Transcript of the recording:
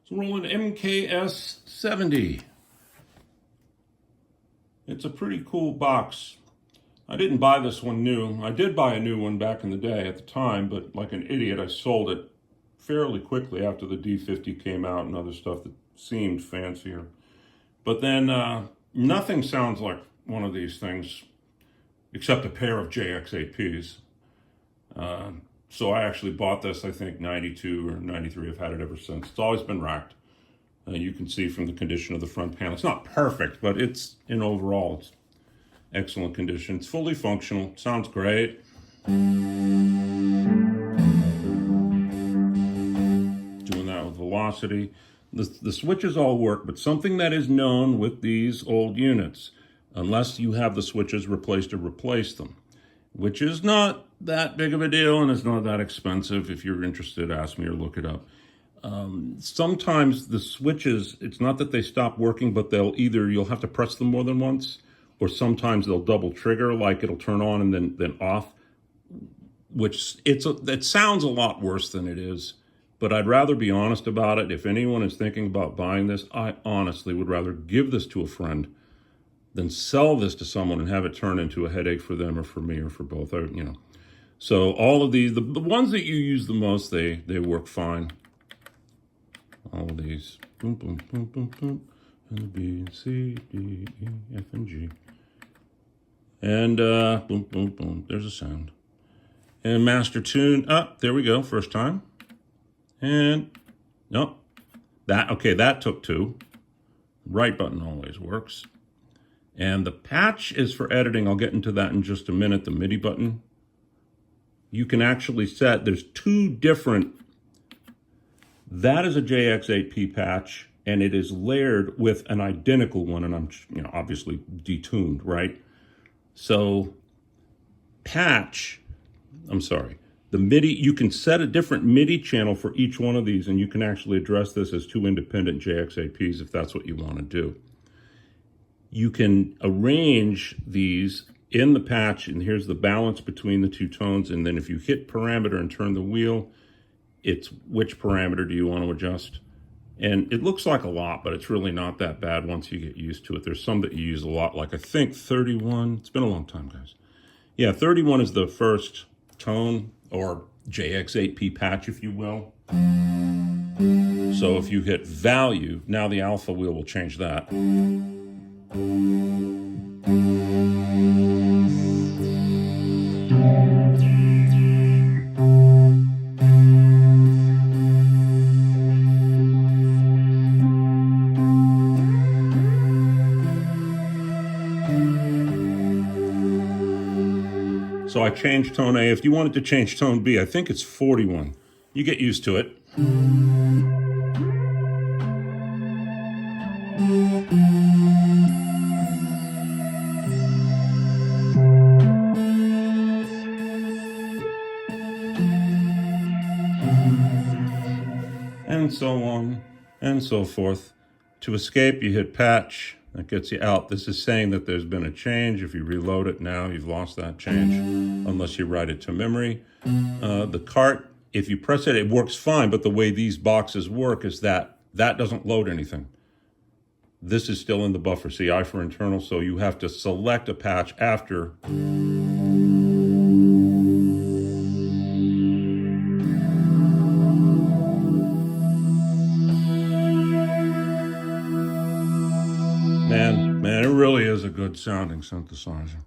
It's Roland MKS70. It's a pretty cool box. I didn't buy this one new. I did buy a new one back in the day at the time, but like an idiot, I sold it fairly quickly after the D50 came out and other stuff that seemed fancier. But then nothing sounds like one of these things except a pair of JX APs. So I actually bought this, I think, 92 or 93. I've had it ever since. It's always been racked. You can see from the condition of the front panel. It's not perfect, but it's, overall, it's excellent condition. It's fully functional. Sounds great. Doing that with velocity. The switches all work, but something that is known with these old units, unless you have the switches replaced or replace them, which is not that big of a deal and it's not that expensive. If you're interested, ask me or look it up. Sometimes the switches, it's not that they stop working, but you'll have to press them more than once, or sometimes they'll double trigger, like it'll turn on and then off, which it sounds a lot worse than it is. But I'd rather be honest about it. If anyone is thinking about buying this, I honestly would rather give this to a friend than sell this to someone and have it turn into a headache for them or for me or for both. So all of these, the ones that you use the most, they work fine. All of these, boom, boom, boom, boom, boom, and the B, C, D, E, F, and G. And boom, boom, boom, there's a sound. And master tune, there we go, first time. And, nope, that took two. Right button always works. And the patch is for editing. I'll get into that in just a minute, the MIDI button. You can actually set, there's two different, that is a JX8P patch, and it is layered with an identical one, and I'm obviously detuned, right? So the MIDI, you can set a different MIDI channel for each one of these, and you can actually address this as two independent JX8Ps if that's what you want to do. You can arrange these in the patch, and here's the balance between the two tones, and then if you hit parameter and turn the wheel, it's which parameter do you want to adjust. And it looks like a lot, but it's really not that bad once you get used to it. There's some that you use a lot, like I think 31. It's been a long time, guys. Yeah, 31 is the first tone, or JX8P patch, if you will. So if you hit value, now the alpha wheel will change that. So I changed tone A. If you wanted to change tone B, I think it's 41. You get used to it. And so on and so forth. To escape, you hit patch. That gets you out. This is saying that there's been a change. If you reload it now, you've lost that change, unless you write it to memory. The cart, if you press it, it works fine, but the way these boxes work is that doesn't load anything. This is still in the buffer. See, I for internal, so you have to select a patch after. Man, it really is a good sounding synthesizer.